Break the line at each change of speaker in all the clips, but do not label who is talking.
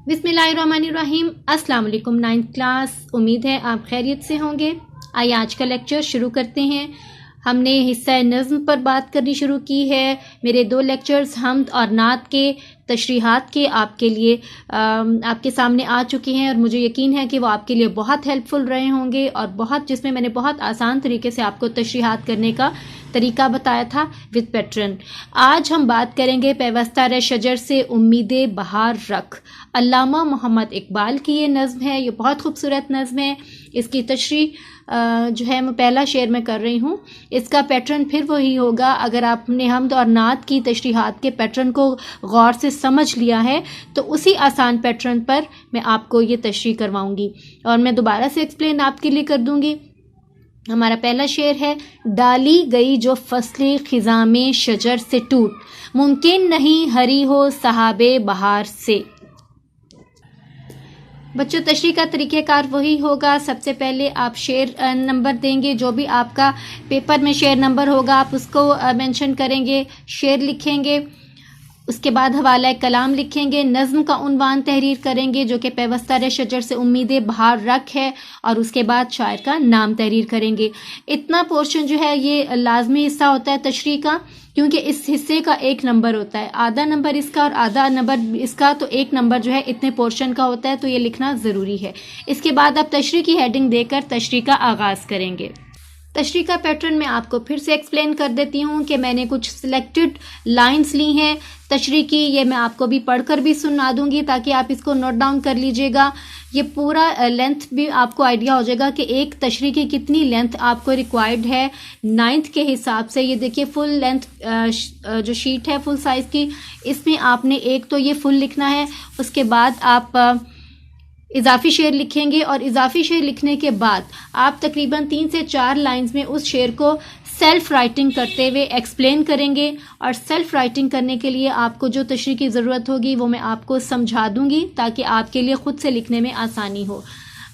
بسم اللہ الرحمن الرحیم۔ السلام علیکم 9th کلاس، امید ہے آپ خیریت سے ہوں گے۔ آئیے آج کا لیکچر شروع کرتے ہیں۔ ہم نے حصہ نظم پر بات کرنی شروع کی ہے۔ میرے 2 لیکچرز حمد اور نعت کے تشریحات کے آپ کے لیے آپ کے سامنے آ چکے ہیں، اور مجھے یقین ہے کہ وہ آپ کے لیے بہت ہیلپ فل رہے ہوں گے، اور جس میں نے بہت آسان طریقے سے آپ کو تشریحات کرنے کا طریقہ بتایا تھا وتھ پیٹرن۔ آج ہم بات کریں گے پیوستہ رہ شجر سے امید بہار رکھ۔ علامہ محمد اقبال کی یہ نظم ہے، یہ بہت خوبصورت نظم ہے۔ اس کی تشریح جو ہے میں پہلا شعر میں کر رہی ہوں۔ اس کا پیٹرن پھر وہی ہوگا۔ اگر آپ نے حمد اور نعت کی تشریحات کے پیٹرن کو غور سے سمجھ لیا ہے تو اسی آسان پیٹرن پر میں آپ کو یہ تشریح کرواؤں گی، اور میں دوبارہ سے ایکسپلین آپ کے لیے کر دوں گی۔ ہمارا پہلا شعر ہے: ڈالی گئی جو فصل خزاں میں شجر سے ٹوٹ، ممکن نہیں ہری ہو صحاب بہار سے۔ بچوں، تشریح کا طریقہ کار وہی ہوگا۔ سب سے پہلے آپ شعر نمبر دیں گے، جو بھی آپ کا پیپر میں شعر نمبر ہوگا آپ اس کو مینشن کریں گے، شعر لکھیں گے، اس کے بعد حوالہ کلام لکھیں گے، نظم کا عنوان تحریر کریں گے جو کہ پیوستہ رہ شجر سے امید بہار رکھ ہے، اور اس کے بعد شاعر کا نام تحریر کریں گے۔ اتنا پورشن جو ہے یہ لازمی حصہ ہوتا ہے تشریح کا، کیونکہ اس حصے کا 1 نمبر ہوتا ہے، آدھا نمبر اس کا اور آدھا نمبر اس کا، تو 1 نمبر جو ہے اتنے پورشن کا ہوتا ہے، تو یہ لکھنا ضروری ہے۔ اس کے بعد آپ تشریح کی ہیڈنگ دے کر تشریح کا آغاز کریں گے۔ تشریح کا پیٹرن میں آپ کو پھر سے ایکسپلین کر دیتی ہوں کہ میں نے کچھ سلیکٹڈ لائنز لی ہیں تشریح کی، یہ میں آپ کو بھی پڑھ کر بھی سنا دوں گی تاکہ آپ اس کو نوٹ ڈاؤن کر لیجئے گا۔ یہ پورا لینتھ بھی آپ کو آئیڈیا ہو جائے گا کہ ایک تشریح کی کتنی لینتھ آپ کو ریکوائرڈ ہے 9th کے حساب سے۔ یہ دیکھیے فل لینتھ جو شیٹ ہے فل سائز کی، اس میں آپ نے ایک تو یہ فل لکھنا ہے، اس کے بعد آپ اضافی شعر لکھیں گے، اور اضافی شعر لکھنے کے بعد آپ تقریباً 3 سے 4 لائنز میں اس شعر کو سیلف رائٹنگ کرتے ہوئے ایکسپلین کریں گے، اور سیلف رائٹنگ کرنے کے لیے آپ کو جو تشریح کی ضرورت ہوگی وہ میں آپ کو سمجھا دوں گی تاکہ آپ کے لیے خود سے لکھنے میں آسانی ہو۔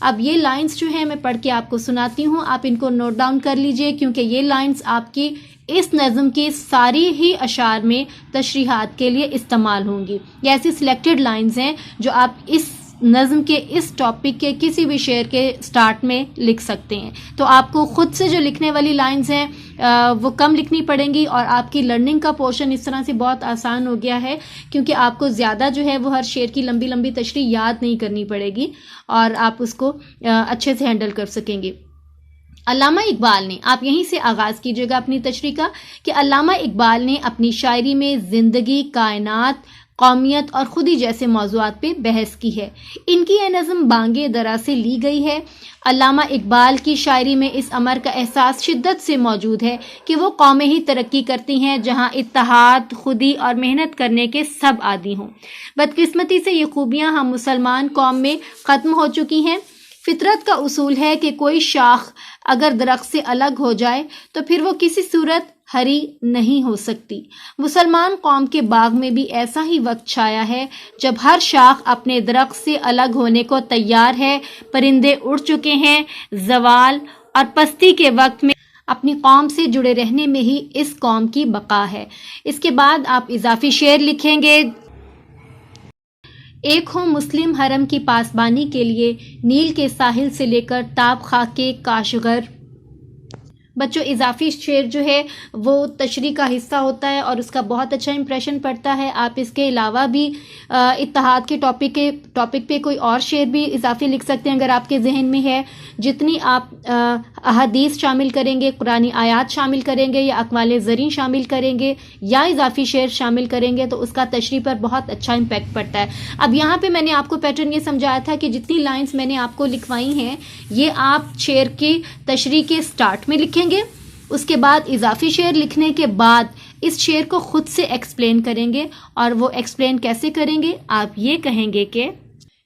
اب یہ لائنز جو ہیں میں پڑھ کے آپ کو سناتی ہوں، آپ ان کو نوٹ ڈاؤن کر لیجئے، کیونکہ یہ لائنز آپ کی اس نظم کی ساری ہی اشعار میں تشریحات کے لیے استعمال ہوں گی۔ یہ ایسی سلیکٹڈ لائنز ہیں جو آپ اس نظم کے اس ٹاپک کے کسی بھی شعر کے سٹارٹ میں لکھ سکتے ہیں۔ تو آپ کو خود سے جو لکھنے والی لائنز ہیں وہ کم لکھنی پڑیں گی، اور آپ کی لرننگ کا پورشن اس طرح سے بہت آسان ہو گیا ہے کیونکہ آپ کو زیادہ جو ہے وہ ہر شعر کی لمبی لمبی تشریح یاد نہیں کرنی پڑے گی، اور آپ اس کو اچھے سے ہینڈل کر سکیں گے۔ علامہ اقبال نے، آپ یہیں سے آغاز کیجیے گا اپنی تشریح کا، کہ علامہ اقبال نے اپنی شاعری میں زندگی، کائنات، قومیت اور خودی جیسے موضوعات پہ بحث کی ہے۔ ان کی یہ نظم بانگِ درا سے لی گئی ہے۔ علامہ اقبال کی شاعری میں اس امر کا احساس شدت سے موجود ہے کہ وہ قومیں ہی ترقی کرتی ہیں جہاں اتحاد، خودی اور محنت کرنے کے سب عادی ہوں۔ بدقسمتی سے یہ خوبیاں ہم مسلمان قوم میں ختم ہو چکی ہیں۔ فطرت کا اصول ہے کہ کوئی شاخ اگر درخت سے الگ ہو جائے تو پھر وہ کسی صورت ہری نہیں ہو سکتی۔ مسلمان قوم کے باغ میں بھی ایسا ہی وقت چھایا ہے جب ہر شاخ اپنے درخت سے الگ ہونے کو تیار ہے، پرندے اڑ چکے ہیں، زوال اور پستی کے وقت میں اپنی قوم سے جڑے رہنے میں ہی اس قوم کی بقا ہے۔ اس کے بعد آپ اضافی شعر لکھیں گے: ایک ہو مسلم حرم کی پاسبانی کے لیے، نیل کے ساحل سے لے کر تاب خاک کاشغر۔ بچوں، اضافی شعر جو ہے وہ تشریح کا حصہ ہوتا ہے اور اس کا بہت اچھا امپریشن پڑتا ہے۔ آپ اس کے علاوہ بھی اتحاد کے ٹاپک پہ کوئی اور شعر بھی اضافی لکھ سکتے ہیں اگر آپ کے ذہن میں ہے۔ جتنی آپ احادیث شامل کریں گے، قرآنی آیات شامل کریں گے، یا اقوال زریں شامل کریں گے، یا اضافی شعر شامل کریں گے، تو اس کا تشریح پر بہت اچھا امپیکٹ پڑتا ہے۔ اب یہاں پہ میں نے آپ کو پیٹرن یہ سمجھایا تھا کہ جتنی لائنز میں نے آپ کو لکھوائی ہیں یہ آپ شعر کی تشریح کے سٹارٹ میں لکھیں گے، اس کے بعد اضافی شعر لکھنے کے بعد اس شعر کو خود سے ایکسپلین کریں گے، اور وہ ایکسپلین کیسے کریں گے؟ آپ یہ کہیں گے کہ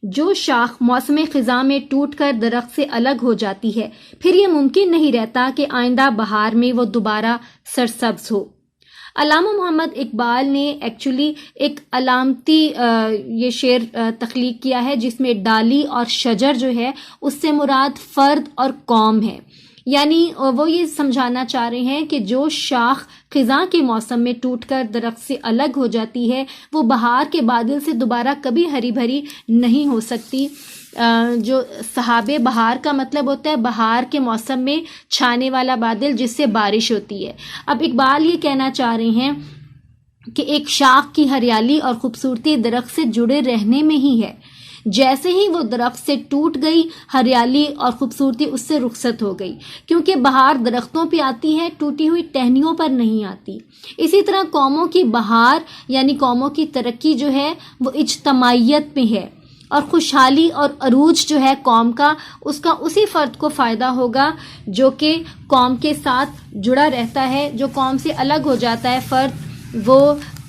جو شاخ موسم خزاں میں ٹوٹ کر درخت سے الگ ہو جاتی ہے، پھر یہ ممکن نہیں رہتا کہ آئندہ بہار میں وہ دوبارہ سرسبز ہو۔ علامہ محمد اقبال نے ایکچولی ایک علامتی یہ شعر تخلیق کیا ہے جس میں ڈالی اور شجر جو ہے اس سے مراد فرد اور قوم ہے۔ یعنی وہ یہ سمجھانا چاہ رہے ہیں کہ جو شاخ خزاں کے موسم میں ٹوٹ کر درخت سے الگ ہو جاتی ہے وہ بہار کے بادل سے دوبارہ کبھی ہری بھری نہیں ہو سکتی. جو صحاب بہار کا مطلب ہوتا ہے بہار کے موسم میں چھانے والا بادل جس سے بارش ہوتی ہے. اب اقبال یہ کہنا چاہ رہے ہیں کہ ایک شاخ کی ہریالی اور خوبصورتی درخت سے جڑے رہنے میں ہی ہے. جیسے ہی وہ درخت سے ٹوٹ گئی ہریالی اور خوبصورتی اس سے رخصت ہو گئی، کیونکہ بہار درختوں پہ آتی ہے، ٹوٹی ہوئی ٹہنیوں پر نہیں آتی. اسی طرح قوموں کی بہار یعنی قوموں کی ترقی جو ہے وہ اجتماعیت میں ہے، اور خوشحالی اور عروج جو ہے قوم کا اس کا اسی فرد کو فائدہ ہوگا جو کہ قوم کے ساتھ جڑا رہتا ہے. جو قوم سے الگ ہو جاتا ہے فرد، وہ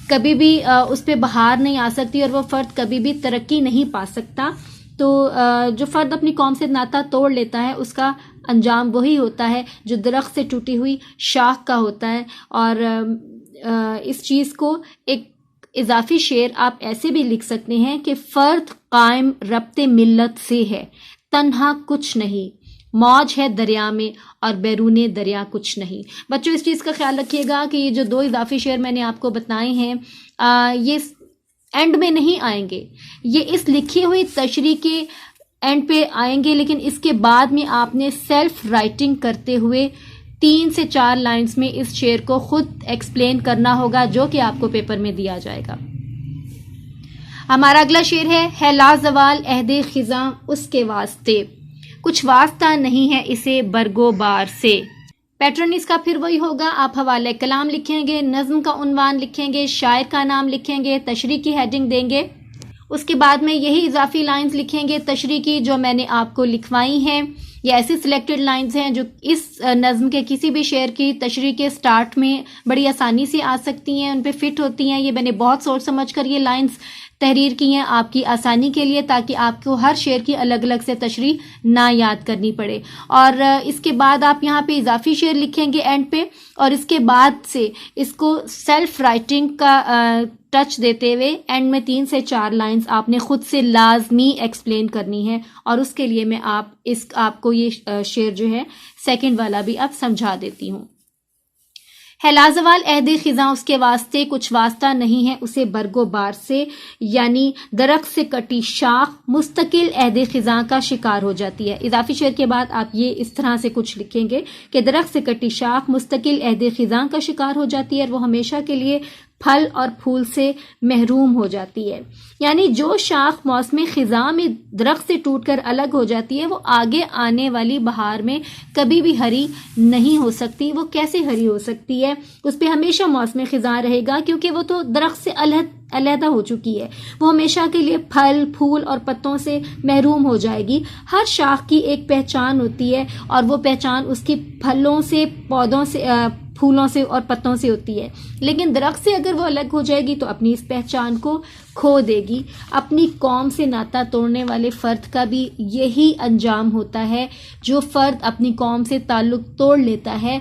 کبھی بھی اس پہ بہار نہیں آ سکتی اور وہ فرد کبھی بھی ترقی نہیں پا سکتا. تو جو فرد اپنی قوم سے ناطا توڑ لیتا ہے اس کا انجام وہی ہوتا ہے جو درخت سے ٹوٹی ہوئی شاخ کا ہوتا ہے. اور اس چیز کو ایک اضافی شعر آپ ایسے بھی لکھ سکتے ہیں کہ فرد قائم ربط ملت سے ہے، تنہا کچھ نہیں، موج ہے دریا میں اور بیرون دریا کچھ نہیں. بچوں اس چیز کا خیال رکھیے گا کہ یہ جو دو اضافی شعر میں نے آپ کو بتائے ہیں یہ اینڈ میں نہیں آئیں گے، یہ اس لکھی ہوئی تشریح کے اینڈ پہ آئیں گے، لیکن اس کے بعد میں آپ نے سیلف رائٹنگ کرتے ہوئے 3 سے 4 لائنز میں اس شعر کو خود ایکسپلین کرنا ہوگا جو کہ آپ کو پیپر میں دیا جائے گا. ہمارا اگلا شعر ہے لا زوال عہد خزاں اس کے واسطے، کچھ واسطہ نہیں ہے اسے برگو بار سے. پیٹرن اس کا پھر وہی ہوگا، آپ حوالہ کلام لکھیں گے، نظم کا عنوان لکھیں گے، شاعر کا نام لکھیں گے، تشریح کی ہیڈنگ دیں گے. اس کے بعد میں یہی اضافی لائنز لکھیں گے تشریح کی جو میں نے آپ کو لکھوائی ہیں. یہ ایسی سلیکٹڈ لائنز ہیں جو اس نظم کے کسی بھی شعر کی تشریح کے سٹارٹ میں بڑی آسانی سے آ سکتی ہیں، ان پہ فٹ ہوتی ہیں. یہ میں نے بہت سوچ سمجھ کر یہ لائنز تحریر کی ہیں آپ کی آسانی کے لیے، تاکہ آپ کو ہر شعر کی الگ الگ سے تشریح نہ یاد کرنی پڑے. اور اس کے بعد آپ یہاں پہ اضافی شعر لکھیں گے اینڈ پہ، اور اس کے بعد سے اس کو سیلف رائٹنگ کا ٹچ دیتے ہوئے اینڈ میں 3 سے 4 لائنز آپ نے خود سے لازمی ایکسپلین کرنی ہے. اور اس کے لیے میں آپ کو یہ شعر جو ہے سیکنڈ والا بھی اب سمجھا دیتی ہوں. ہے لازوال عہد خزاں اس کے واسطے، کچھ واسطہ نہیں ہے اسے برگو بار سے، یعنی درخت سے کٹی شاخ مستقل عہد خزاں کا شکار ہو جاتی ہے. اضافی شعر کے بعد آپ یہ اس طرح سے کچھ لکھیں گے کہ درخت سے کٹی شاخ مستقل عہد خزاں کا شکار ہو جاتی ہے اور وہ ہمیشہ کے لیے پھل اور پھول سے محروم ہو جاتی ہے. یعنی جو شاخ موسم خزاں میں درخت سے ٹوٹ کر الگ ہو جاتی ہے وہ آگے آنے والی بہار میں کبھی بھی ہری نہیں ہو سکتی. وہ کیسے ہری ہو سکتی ہے؟ اس پہ ہمیشہ موسم خزاں رہے گا کیونکہ وہ تو درخت سے علیحدہ ہو چکی ہے. وہ ہمیشہ کے لیے پھل پھول اور پتوں سے محروم ہو جائے گی. ہر شاخ کی ایک پہچان ہوتی ہے اور وہ پہچان اس کی پھلوں سے، پودوں سے، پھولوں سے اور پتوں سے ہوتی ہے. لیکن درخت سے اگر وہ الگ ہو جائے گی تو اپنی اس پہچان کو کھو دے گی. اپنی قوم سے ناطا توڑنے والے فرد کا بھی یہی انجام ہوتا ہے. جو فرد اپنی قوم سے تعلق توڑ لیتا ہے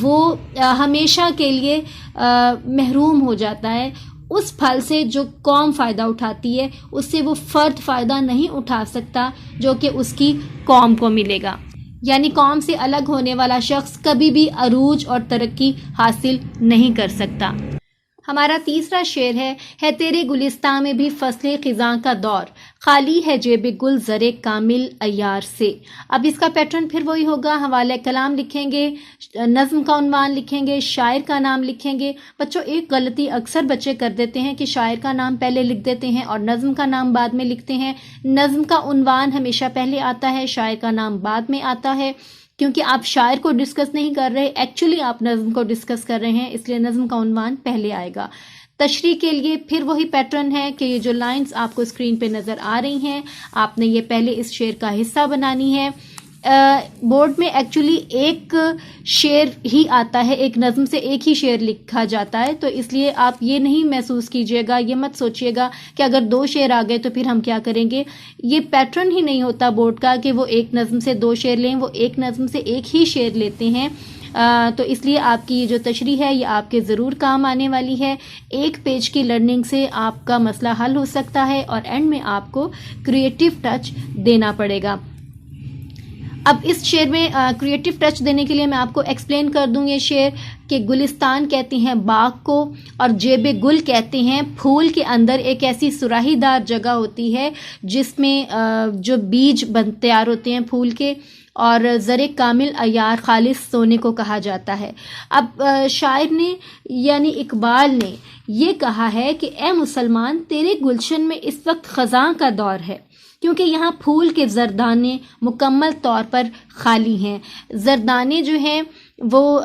وہ ہمیشہ کے لیے محروم ہو جاتا ہے اس پھل سے جو قوم فائدہ اٹھاتی ہے. اس سے وہ فرد فائدہ نہیں اٹھا سکتا جو کہ اس کی قوم کو ملے گا. یعنی قوم سے الگ ہونے والا شخص کبھی بھی عروج اور ترقی حاصل نہیں کر سکتا. ہمارا تیسرا شعر ہے تیرے گلستان میں بھی فصل خزاں کا دور، خالی ہے جیب گل زرے کامل عیار سے. اب اس کا پیٹرن پھر وہی ہوگا، حوالہ کلام لکھیں گے، نظم کا عنوان لکھیں گے، شاعر کا نام لکھیں گے. بچوں ایک غلطی اکثر بچے کر دیتے ہیں کہ شاعر کا نام پہلے لکھ دیتے ہیں اور نظم کا نام بعد میں لکھتے ہیں. نظم کا عنوان ہمیشہ پہلے آتا ہے، شاعر کا نام بعد میں آتا ہے، کیونکہ آپ شاعر کو ڈسکس نہیں کر رہے، ایکچولی آپ نظم کو ڈسکس کر رہے ہیں، اس لیے نظم کا عنوان پہلے آئے گا. تشریح کے لیے پھر وہی پیٹرن ہے کہ یہ جو لائنز آپ کو اسکرین پہ نظر آ رہی ہیں آپ نے یہ پہلے اس شعر کا حصہ بنانی ہے. بورڈ میں ایکچولی ایک شعر ہی آتا ہے، ایک نظم سے ایک ہی شعر لکھا جاتا ہے، تو اس لیے آپ یہ نہیں محسوس کیجئے گا، یہ مت سوچئے گا کہ اگر 2 شعر آ گئے تو پھر ہم کیا کریں گے. یہ پیٹرن ہی نہیں ہوتا بورڈ کا کہ وہ ایک نظم سے 2 شعر لیں، وہ ایک نظم سے ایک ہی شعر لیتے ہیں. تو اس لیے آپ کی یہ جو تشریح ہے یہ آپ کے ضرور کام آنے والی ہے. ایک پیج کی لرننگ سے آپ کا مسئلہ حل ہو سکتا ہے اور اینڈ میں آپ کو کریٹیو ٹچ دینا پڑے گا. اب اس شعر میں کریٹو ٹچ دینے کے لیے میں آپ کو ایکسپلین کر دوں یہ شعر کہ گلستان کہتے ہیں باغ کو اور جیب گل کہتے ہیں پھول کے اندر ایک ایسی سراہی دار جگہ ہوتی ہے جس میں جو بیج تیار ہوتے ہیں پھول کے، اور زر کامل عیار خالص سونے کو کہا جاتا ہے۔ اب شاعر نے یعنی اقبال نے یہ کہا ہے کہ اے مسلمان تیرے گلشن میں اس وقت خزاں کا دور ہے، کیونکہ یہاں پھول کے زردانے مکمل طور پر خالی ہیں۔ زردانے جو ہیں وہ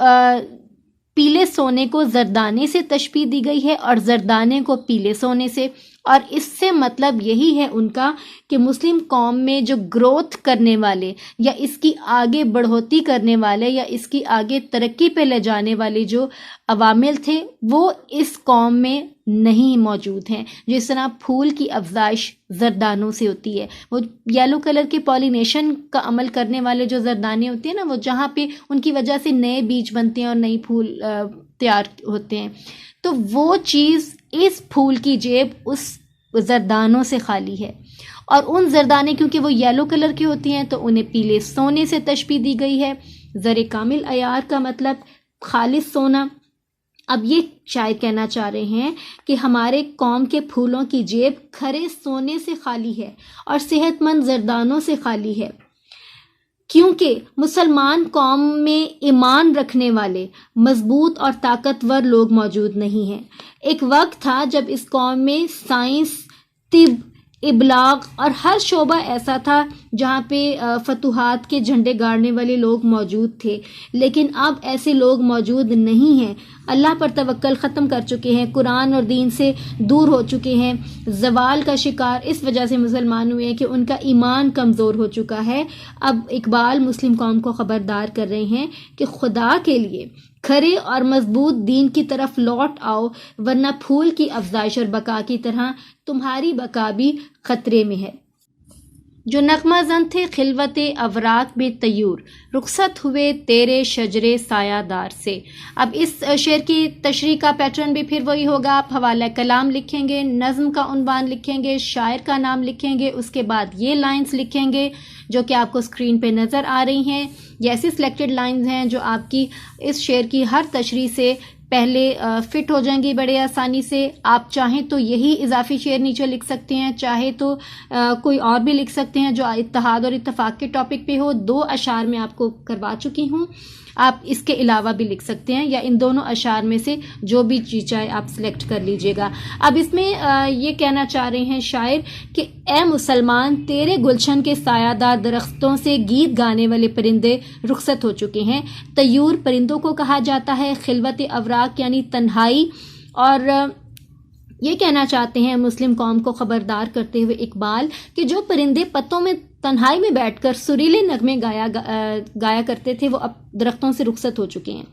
پیلے سونے کو زردانے سے تشبیہ دی گئی ہے اور زردانے کو پیلے سونے سے، اور اس سے مطلب یہی ہے ان کا کہ مسلم قوم میں جو گروتھ کرنے والے یا اس کی آگے بڑھوتی کرنے والے یا اس کی آگے ترقی پہ لے جانے والے جو عوامل تھے وہ اس قوم میں نہیں موجود ہیں۔ جس طرح پھول کی افزائش زردانوں سے ہوتی ہے، وہ یلو کلر کے پولینیشن کا عمل کرنے والے جو زردانے ہوتے ہیں نا، وہ جہاں پہ ان کی وجہ سے نئے بیج بنتے ہیں اور نئی پھول تیار ہوتے ہیں، تو وہ چیز اس پھول کی جیب اس زردانوں سے خالی ہے، اور ان زردانے کیونکہ وہ یلو کلر کے ہوتے ہیں تو انہیں پیلے سونے سے تشبیہ دی گئی ہے۔ زر کامل عیار کا مطلب خالص سونا۔ اب یہ شاید کہنا چاہ رہے ہیں کہ ہمارے قوم کے پھولوں کی جیب کھرے سونے سے خالی ہے اور صحت مند زردانوں سے خالی ہے، کیونکہ مسلمان قوم میں ایمان رکھنے والے مضبوط اور طاقتور لوگ موجود نہیں ہیں۔ ایک وقت تھا جب اس قوم میں سائنس، طب، ابلاغ اور ہر شعبہ ایسا تھا جہاں پہ فتوحات کے جھنڈے گاڑنے والے لوگ موجود تھے، لیکن اب ایسے لوگ موجود نہیں ہیں۔ اللہ پر توکل ختم کر چکے ہیں، قرآن اور دین سے دور ہو چکے ہیں، زوال کا شکار اس وجہ سے مسلمان ہوئے ہیں کہ ان کا ایمان کمزور ہو چکا ہے۔ اب اقبال مسلم قوم کو خبردار کر رہے ہیں کہ خدا کے لیے کھرے اور مضبوط دین کی طرف لوٹ آؤ، ورنہ پھول کی افزائش اور بقا کی طرح تمہاری بقا بھی خطرے میں ہے۔ جو نغمہ زن تھے خلوت اوراق بے طیور، رخصت ہوئے تیرے شجرے سایہ دار سے۔ اب اس شعر کی تشریح کا پیٹرن بھی پھر وہی ہوگا، آپ حوالہ کلام لکھیں گے، نظم کا عنوان لکھیں گے، شاعر کا نام لکھیں گے، اس کے بعد یہ لائنز لکھیں گے جو کہ آپ کو اسکرین پہ نظر آ رہی ہیں۔ یہ ایسی سلیکٹڈ لائنز ہیں جو آپ کی اس شعر کی ہر تشریح سے پہلے فٹ ہو جائیں گی بڑے آسانی سے۔ آپ چاہیں تو یہی اضافی شعر نیچے لکھ سکتے ہیں، چاہے تو کوئی اور بھی لکھ سکتے ہیں جو اتحاد اور اتفاق کے ٹاپک پہ ہو۔ 2 اشعار میں آپ کو کروا چکی ہوں، آپ اس کے علاوہ بھی لکھ سکتے ہیں، یا ان دونوں اشعار میں سے جو بھی چیز چاہے آپ سلیکٹ کر لیجئے گا۔ اب اس میں یہ کہنا چاہ رہے ہیں شاعر کہ اے مسلمان تیرے گلشن کے سایہ دار درختوں سے گیت گانے والے پرندے رخصت ہو چکے ہیں۔ طیور پرندوں کو کہا جاتا ہے، خلوت اوراق یعنی تنہائی، اور یہ کہنا چاہتے ہیں مسلم قوم کو خبردار کرتے ہوئے اقبال کہ جو پرندے پتوں میں تنہائی میں بیٹھ کر سریلے نغمے گایا کرتے تھے وہ اب درختوں سے رخصت ہو چکے ہیں۔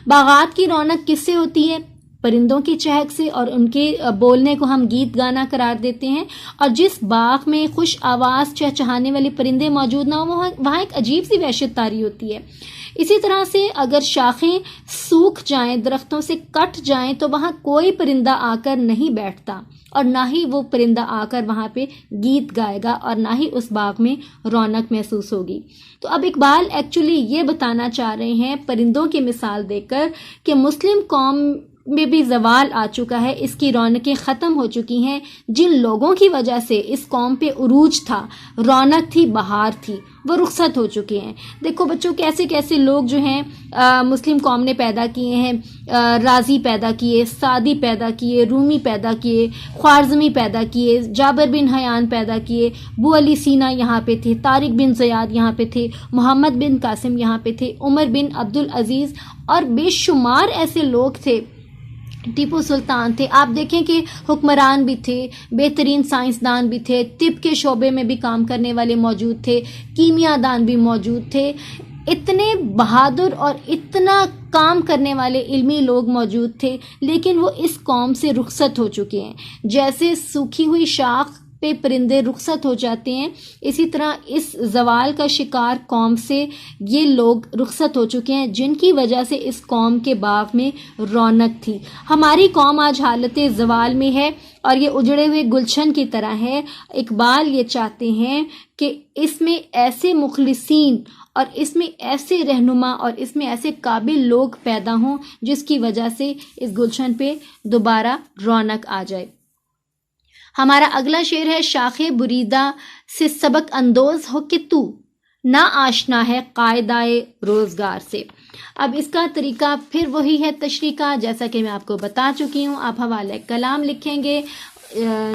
باغات کی رونق کس سے ہوتی ہے؟ پرندوں کی چہک سے، اور ان کے بولنے کو ہم گیت گانا قرار دیتے ہیں، اور جس باغ میں خوش آواز چہچہانے والے پرندے موجود نہ ہوں وہاں ایک عجیب سی وحشت طاری ہوتی ہے۔ اسی طرح سے اگر شاخیں سوکھ جائیں، درختوں سے کٹ جائیں، تو وہاں کوئی پرندہ آ کر نہیں بیٹھتا، اور نہ ہی وہ پرندہ آ کر وہاں پہ گیت گائے گا، اور نہ ہی اس باغ میں رونق محسوس ہوگی۔ تو اب اقبال ایکچولی یہ بتانا چاہ رہے ہیں پرندوں کی مثال دے کر کہ مسلم قوم میں بھی زوال آ چکا ہے، اس کی رونقیں ختم ہو چکی ہیں۔ جن لوگوں کی وجہ سے اس قوم پہ عروج تھا، رونق تھی، بہار تھی، وہ رخصت ہو چکے ہیں۔ دیکھو بچوں کیسے کیسے لوگ جو ہیں مسلم قوم نے پیدا کیے ہیں، رازی پیدا کیے، سعدی پیدا کیے، رومی پیدا کیے، خوارزمی پیدا کیے، جابر بن حیان پیدا کیے، ابو علی سینا یہاں پہ تھے، طارق بن زیاد یہاں پہ تھے، محمد بن قاسم یہاں پہ تھے، عمر بن عبدالعزیز، اور بے شمار ایسے لوگ تھے، ٹیپو سلطان تھے۔ آپ دیکھیں کہ حکمران بھی تھے، بہترین سائنسدان بھی تھے، طب کے شعبے میں بھی کام کرنے والے موجود تھے، کیمیا دان بھی موجود تھے، اتنے بہادر اور اتنا کام کرنے والے علمی لوگ موجود تھے، لیکن وہ اس قوم سے رخصت ہو چکے ہیں۔ جیسے سوکھی ہوئی شاخ پہ پرندے رخصت ہو جاتے ہیں، اسی طرح اس زوال کا شکار قوم سے یہ لوگ رخصت ہو چکے ہیں جن کی وجہ سے اس قوم کے باغ میں رونق تھی۔ ہماری قوم آج حالت زوال میں ہے اور یہ اجڑے ہوئے گلشن کی طرح ہے۔ اقبال یہ چاہتے ہیں کہ اس میں ایسے مخلصین اور اس میں ایسے رہنما اور اس میں ایسے قابل لوگ پیدا ہوں جس کی وجہ سے اس گلشن پہ دوبارہ رونق آ جائے۔ ہمارا اگلا شعر ہے، شاخ بریدہ سے سبق اندوز ہو کہ تو نہ آشنا ہے قاعدۂ روزگار سے۔ اب اس کا طریقہ پھر وہی ہے تشریح کا، جیسا کہ میں آپ کو بتا چکی ہوں۔ آپ حوالہ کلام لکھیں گے،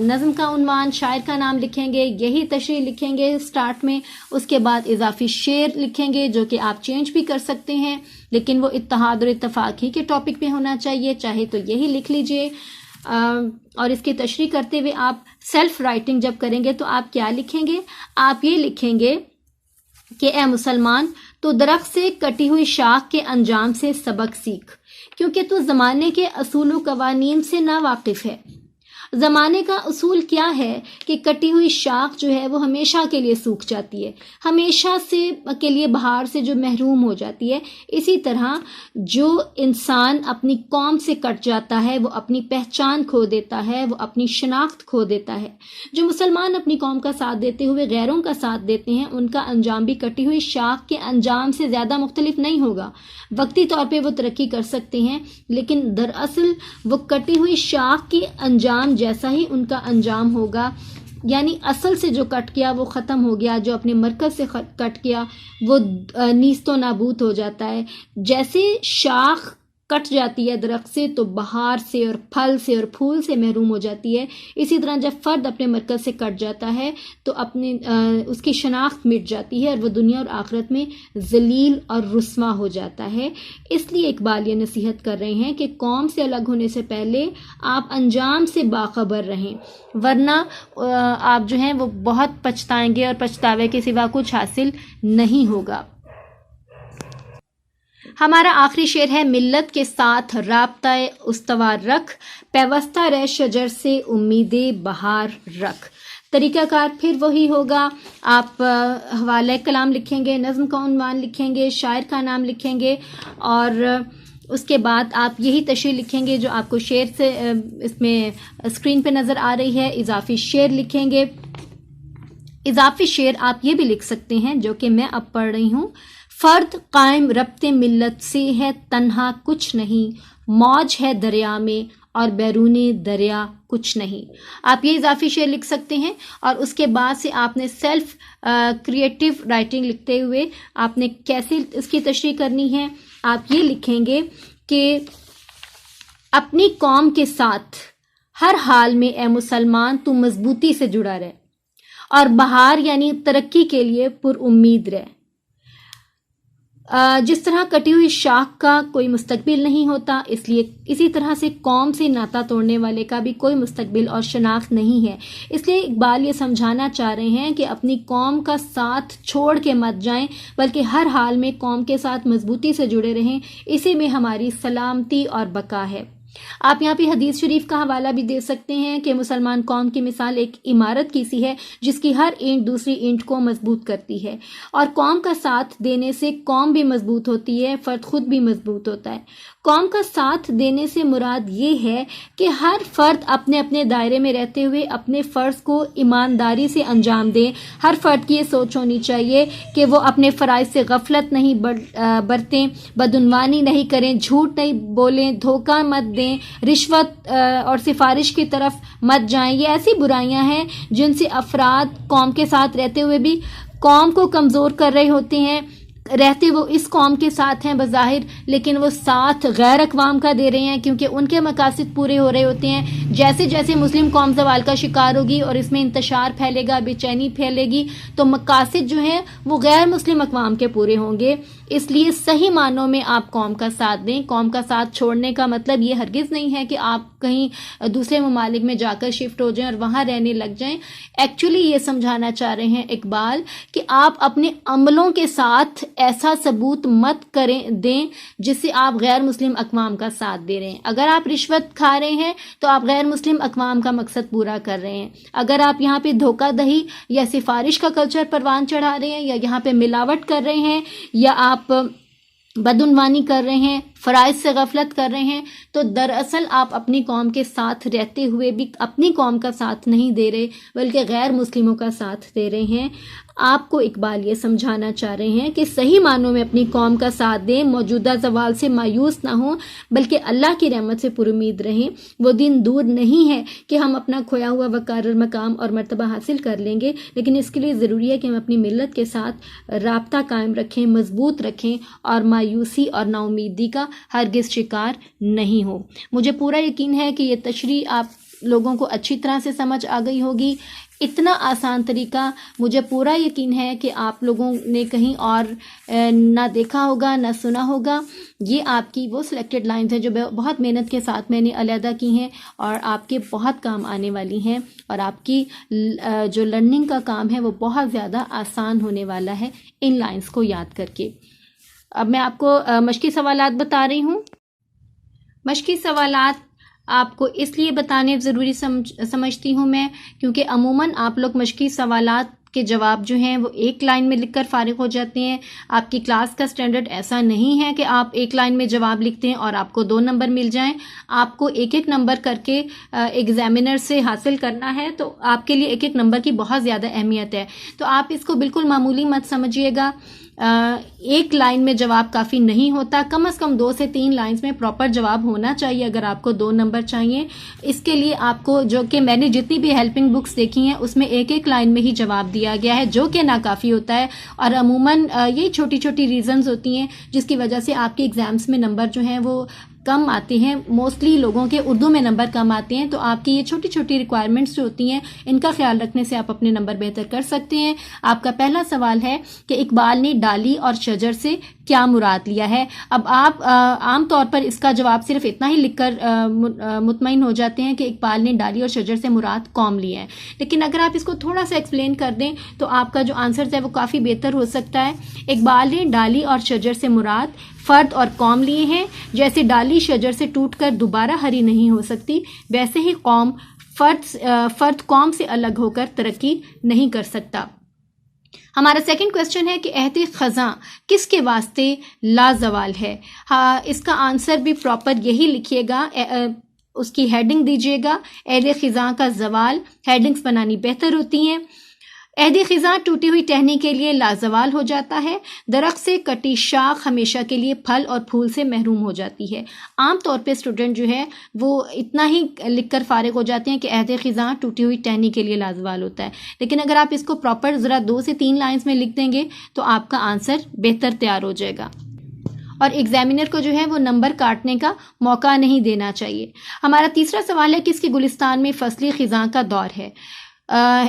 نظم کا عنوان، شاعر کا نام لکھیں گے، یہی تشریح لکھیں گے سٹارٹ میں، اس کے بعد اضافی شعر لکھیں گے جو کہ آپ چینج بھی کر سکتے ہیں، لیکن وہ اتحاد اور اتفاق ہی کے ٹاپک پہ ہونا چاہیے، چاہے تو یہی لکھ لیجئے۔ اور اس کی تشریح کرتے ہوئے آپ سیلف رائٹنگ جب کریں گے تو آپ کیا لکھیں گے؟ آپ یہ لکھیں گے کہ اے مسلمان، تو درخت سے کٹی ہوئی شاخ کے انجام سے سبق سیکھ، کیونکہ تو زمانے کے اصول و قوانین سے نا واقف ہے۔ زمانے کا اصول کیا ہے کہ کٹی ہوئی شاخ جو ہے وہ ہمیشہ کے لیے سوکھ جاتی ہے، ہمیشہ سے کے لیے بہار سے جو محروم ہو جاتی ہے۔ اسی طرح جو انسان اپنی قوم سے کٹ جاتا ہے وہ اپنی پہچان کھو دیتا ہے، وہ اپنی شناخت کھو دیتا ہے۔ جو مسلمان اپنی قوم کا ساتھ دیتے ہوئے غیروں کا ساتھ دیتے ہیں، ان کا انجام بھی کٹی ہوئی شاخ کے انجام سے زیادہ مختلف نہیں ہوگا۔ وقتی طور پہ وہ ترقی کر سکتے ہیں، لیکن دراصل وہ کٹی ہوئی شاخ کے انجام جیسا ہی ان کا انجام ہوگا، یعنی اصل سے جو کٹ گیا وہ ختم ہو گیا، جو اپنے مرکز سے کٹ گیا وہ نیست و نابود ہو جاتا ہے۔ جیسے شاخ کٹ جاتی ہے درخت سے تو بہار سے اور پھل سے اور پھول سے محروم ہو جاتی ہے، اسی طرح جب فرد اپنے مرکز سے کٹ جاتا ہے تو اس کی شناخت مٹ جاتی ہے اور وہ دنیا اور آخرت میں ذلیل اور رسوا ہو جاتا ہے۔ اس لیے اقبال یہ نصیحت کر رہے ہیں کہ قوم سے الگ ہونے سے پہلے آپ انجام سے باخبر رہیں، ورنہ آپ جو ہیں وہ بہت پچھتائیں گے اور پچھتاوے کے سوا کچھ حاصل نہیں ہوگا۔ ہمارا آخری شعر ہے، ملت کے ساتھ رابطہ استوار رکھ، پیوستہ رہ شجر سے امید بہار رکھ۔ طریقہ کار پھر وہی ہوگا، آپ حوالہ کلام لکھیں گے، نظم کا عنوان لکھیں گے، شاعر کا نام لکھیں گے، اور اس کے بعد آپ یہی تشریح لکھیں گے جو آپ کو شعر سے اس میں اسکرین پہ نظر آ رہی ہے۔ اضافی شعر لکھیں گے۔ اضافی شعر آپ یہ بھی لکھ سکتے ہیں جو کہ میں اب پڑھ رہی ہوں، فرد قائم ربط ملت سے ہے تنہا کچھ نہیں، موج ہے دریا میں اور بیرون دریا کچھ نہیں۔ آپ یہ اضافی شعر لکھ سکتے ہیں، اور اس کے بعد سے آپ نے سیلف کریٹیو رائٹنگ لکھتے ہوئے آپ نے کیسے اس کی تشریح کرنی ہے، آپ یہ لکھیں گے کہ اپنی قوم کے ساتھ ہر حال میں اے مسلمان تو مضبوطی سے جڑا رہ، اور بہار یعنی ترقی کے لیے پر امید رہ۔ جس طرح کٹی ہوئی شاخ کا کوئی مستقبل نہیں ہوتا، اس لیے اسی طرح سے قوم سے ناطہ توڑنے والے کا بھی کوئی مستقبل اور شناخت نہیں ہے۔ اس لیے اقبال یہ سمجھانا چاہ رہے ہیں کہ اپنی قوم کا ساتھ چھوڑ کے مت جائیں، بلکہ ہر حال میں قوم کے ساتھ مضبوطی سے جڑے رہیں، اسی میں ہماری سلامتی اور بقا ہے۔ آپ یہاں پہ حدیث شریف کا حوالہ بھی دے سکتے ہیں کہ مسلمان قوم کی مثال ایک عمارت کی سی ہے جس کی ہر اینٹ دوسری اینٹ کو مضبوط کرتی ہے، اور قوم کا ساتھ دینے سے قوم بھی مضبوط ہوتی ہے، فرد خود بھی مضبوط ہوتا ہے۔ قوم کا ساتھ دینے سے مراد یہ ہے کہ ہر فرد اپنے اپنے دائرے میں رہتے ہوئے اپنے فرض کو ایمانداری سے انجام دے۔ ہر فرد کی یہ سوچ ہونی چاہیے کہ وہ اپنے فرائض سے غفلت نہیں برتیں، بدعنوانی نہیں کریں، جھوٹ نہیں بولیں، دھوکہ مت دیں، رشوت اور سفارش کی طرف مت جائیں۔ یہ ایسی برائیاں ہیں جن سے افراد قوم کے ساتھ رہتے ہوئے بھی قوم کو کمزور کر رہے ہوتے ہیں، رہتے وہ اس قوم کے ساتھ ہیں بظاہر، لیکن وہ ساتھ غیر اقوام کا دے رہے ہیں کیونکہ ان کے مقاصد پورے ہو رہے ہوتے ہیں۔ جیسے جیسے مسلم قوم زوال کا شکار ہوگی اور اس میں انتشار پھیلے گا، بے چینی پھیلے گی، تو مقاصد جو ہیں وہ غیر مسلم اقوام کے پورے ہوں گے۔ اس لیے صحیح معنوں میں آپ قوم کا ساتھ دیں۔ قوم کا ساتھ چھوڑنے کا مطلب یہ ہرگز نہیں ہے کہ آپ کہیں دوسرے ممالک میں جا کر شفٹ ہو جائیں اور وہاں رہنے لگ جائیں۔ ایکچولی یہ سمجھانا چاہ رہے ہیں اقبال کہ آپ اپنے عملوں کے ساتھ ایسا ثبوت مت دیں جس سے آپ غیر مسلم اقوام کا ساتھ دے رہے ہیں. اگر آپ رشوت کھا رہے ہیں تو آپ غیر مسلم اقوام کا مقصد پورا کر رہے ہیں. اگر آپ یہاں پہ دھوکہ دہی یا سفارش کا کلچر پروان چڑھا رہے ہیں، یا یہاں پہ ملاوٹ کر رہے ہیں، یا آپ بدعنوانی کر رہے ہیں، فرائض سے غفلت کر رہے ہیں، تو دراصل آپ اپنی قوم کے ساتھ رہتے ہوئے بھی اپنی قوم کا ساتھ نہیں دے رہے بلکہ غیر مسلموں کا ساتھ دے رہے ہیں. آپ کو اقبال یہ سمجھانا چاہ رہے ہیں کہ صحیح معنوں میں اپنی قوم کا ساتھ دیں، موجودہ زوال سے مایوس نہ ہوں بلکہ اللہ کی رحمت سے پر امید رہیں. وہ دن دور نہیں ہے کہ ہم اپنا کھویا ہوا وقار مقام اور مرتبہ حاصل کر لیں گے، لیکن اس کے لیے ضروری ہے کہ ہم اپنی ملت کے ساتھ رابطہ قائم رکھیں، مضبوط رکھیں اور مایوسی اور نا امیدی کا ہرگز شکار نہیں ہو. مجھے پورا یقین ہے کہ یہ تشریح آپ لوگوں کو اچھی طرح سے سمجھ آ گئی ہوگی. اتنا آسان طریقہ مجھے پورا یقین ہے کہ آپ لوگوں نے کہیں اور نہ دیکھا ہوگا نہ سنا ہوگا. یہ آپ کی وہ سلیکٹڈ لائنز ہیں جو بہت محنت کے ساتھ میں نے علیحدہ کی ہیں اور آپ کے بہت کام آنے والی ہیں، اور آپ کی جو لرننگ کا کام ہے وہ بہت زیادہ آسان ہونے والا ہے ان لائنز کو یاد کر کے. اب میں آپ کو مشقی سوالات بتا رہی ہوں. مشقی سوالات آپ کو اس لیے بتانے ضروری سمجھتی ہوں میں کیونکہ عموماً آپ لوگ مشقی سوالات کے جواب جو ہیں وہ ایک لائن میں لکھ کر فارغ ہو جاتے ہیں. آپ کی کلاس کا سٹینڈرڈ ایسا نہیں ہے کہ آپ ایک لائن میں جواب لکھتے ہیں اور آپ کو 2 نمبر مل جائیں. آپ کو ایک ایک نمبر کر کے ایگزامینر سے حاصل کرنا ہے، تو آپ کے لیے ایک ایک نمبر کی بہت زیادہ اہمیت ہے. تو آپ اس کو بالکل معمولی مت سمجھیے گا. ایک لائن میں جواب کافی نہیں ہوتا، کم از کم 2 سے 3 لائنز میں پراپر جواب ہونا چاہیے اگر آپ کو 2 نمبر چاہیے. اس کے لیے آپ کو، جو کہ میں نے جتنی بھی ہیلپنگ بکس دیکھی ہیں اس میں ایک ایک لائن میں ہی جواب دیا گیا ہے، جو کہ ناکافی ہوتا ہے. اور عموماً یہ چھوٹی چھوٹی ریزنز ہوتی ہیں جس کی وجہ سے آپ کے ایگزامس میں نمبر جو ہیں وہ کم آتے ہیں. موسٹلی لوگوں کے اردو میں نمبر کم آتے ہیں، تو آپ کی یہ چھوٹی چھوٹی ریکوائرمنٹس جو ہوتی ہیں ان کا خیال رکھنے سے آپ اپنے نمبر بہتر کر سکتے ہیں. آپ کا پہلا سوال ہے کہ اقبال نے ڈالی اور شجر سے کیا مراد لیا ہے. اب آپ عام طور پر اس کا جواب صرف اتنا ہی لکھ کر مطمئن ہو جاتے ہیں کہ اقبال نے ڈالی اور شجر سے مراد قوم لیا ہے، لیکن اگر آپ اس کو تھوڑا سا ایکسپلین کر دیں تو آپ کا جو آنسر ہے وہ کافی بہتر ہو سکتا ہے. اقبال نے ڈالی اور شجر سے مراد فرد اور قوم لیے ہیں. جیسے ڈالی شجر سے ٹوٹ کر دوبارہ ہری نہیں ہو سکتی، ویسے ہی فرد قوم سے الگ ہو کر ترقی نہیں کر سکتا. ہمارا سیکنڈ کویسچن ہے کہ عہد خزاں کس کے واسطے لازوال ہے. اس کا آنسر بھی پراپر یہی لکھیے گا، اس کی ہیڈنگ دیجیے گا عہد خزاں کا زوال. ہیڈنگز بنانی بہتر ہوتی ہیں. عہد خزاں ٹوٹی ہوئی ٹہنی کے لیے لازوال ہو جاتا ہے. درخت سے کٹی شاخ ہمیشہ کے لیے پھل اور پھول سے محروم ہو جاتی ہے. عام طور پہ اسٹوڈنٹ جو ہے وہ اتنا ہی لکھ کر فارغ ہو جاتے ہیں کہ عہد خزاں ٹوٹی ہوئی ٹہنی کے لیے لازوال ہوتا ہے، لیکن اگر آپ اس کو پراپر ذرا 2 سے 3 لائنز میں لکھ دیں گے تو آپ کا آنسر بہتر تیار ہو جائے گا اور ایگزامینر کو جو ہے وہ نمبر کاٹنے کا موقع نہیں دینا چاہیے. ہمارا تیسرا سوال ہے کس کے گلستان میں فصلی خزاں کا دور ہے.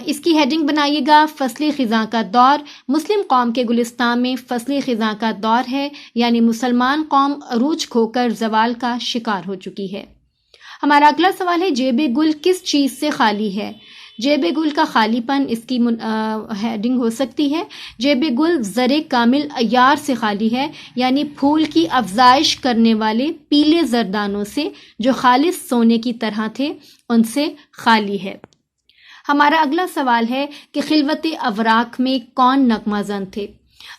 اس کی ہیڈنگ بنائیے گا فصلی خزاں کا دور. مسلم قوم کے گلستان میں فصلی خزاں کا دور ہے، یعنی مسلمان قوم عروج کھو کر زوال کا شکار ہو چکی ہے. ہمارا اگلا سوال ہے جیب گل کس چیز سے خالی ہے. جیب گل کا خالی پن اس کی ہیڈنگ ہو سکتی ہے. جیب گل زر کامل عیار سے خالی ہے، یعنی پھول کی افزائش کرنے والے پیلے زردانوں سے جو خالص سونے کی طرح تھے ان سے خالی ہے. ہمارا اگلا سوال ہے کہ خلوت اوراق میں کون نغمہ زن تھے.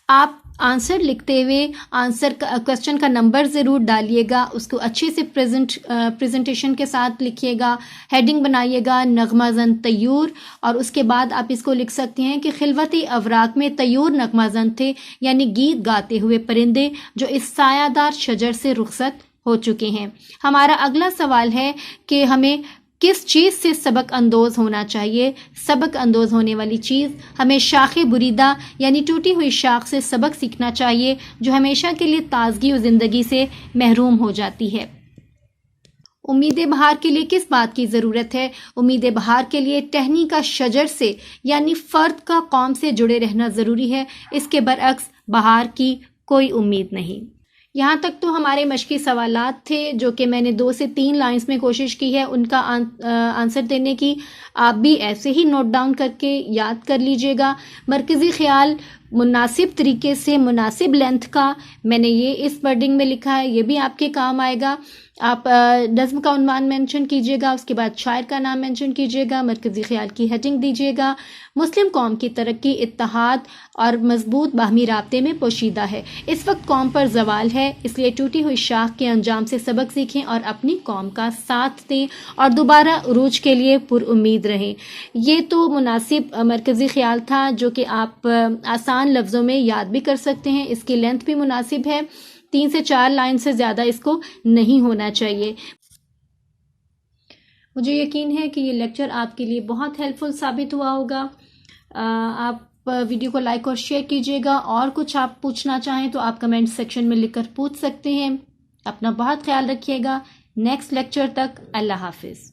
آپ آنسر لکھتے ہوئے کویسچن کا نمبر ضرور ڈالیے گا، اس کو اچھے سے پریزنٹیشن کے ساتھ لکھیے گا. ہیڈنگ بنائیے گا نغمہ زن طیور، اور اس کے بعد آپ اس کو لکھ سکتے ہیں کہ خلوت اوراق میں طیور نغمہ زن تھے، یعنی گیت گاتے ہوئے پرندے جو اس سایہ دار شجر سے رخصت ہو چکے ہیں. ہمارا اگلا سوال ہے کہ ہمیں کس چیز سے سبق اندوز ہونا چاہیے. سبق اندوز ہونے والی چیز ہمیں شاخ بریدہ یعنی ٹوٹی ہوئی شاخ سے سبق سیکھنا چاہیے جو ہمیشہ کے لیے تازگی و زندگی سے محروم ہو جاتی ہے. امید بہار کے لیے کس بات کی ضرورت ہے. امید بہار کے لیے ٹہنی کا شجر سے یعنی فرد کا قوم سے جڑے رہنا ضروری ہے. اس کے برعکس بہار کی کوئی امید نہیں. یہاں تک تو ہمارے مشقی سوالات تھے جو کہ میں نے 2 سے 3 لائنز میں کوشش کی ہے ان کا آنسر دینے کی. آپ بھی ایسے ہی نوٹ ڈاؤن کر کے یاد کر لیجئے گا. مرکزی خیال مناسب طریقے سے مناسب لینتھ کا میں نے یہ اس ورڈنگ میں لکھا ہے، یہ بھی آپ کے کام آئے گا. آپ نظم کا عنوان مینشن کیجئے گا، اس کے بعد شاعر کا نام مینشن کیجئے گا، مرکزی خیال کی ہیڈنگ دیجئے گا. مسلم قوم کی ترقی اتحاد اور مضبوط باہمی رابطے میں پوشیدہ ہے. اس وقت قوم پر زوال ہے، اس لیے ٹوٹی ہوئی شاخ کے انجام سے سبق سیکھیں اور اپنی قوم کا ساتھ دیں اور دوبارہ عروج کے لیے پر امید رہیں. یہ تو مناسب مرکزی خیال تھا جو کہ آپ آسان لفظوں میں یاد بھی کر سکتے ہیں. اس کی لینتھ بھی مناسب ہے، 3 سے 4 لائن سے زیادہ اس کو نہیں ہونا چاہیے. مجھے یقین ہے کہ یہ لیکچر آپ کے لیے بہت ہیلپ فل ثابت ہوا ہوگا. آپ ویڈیو کو لائک اور شیئر کیجیے گا. اور کچھ آپ پوچھنا چاہیں تو آپ کمنٹ سیکشن میں لکھ کر پوچھ سکتے ہیں. اپنا بہت خیال رکھیے گا. نیکسٹ لیکچر تک اللہ حافظ.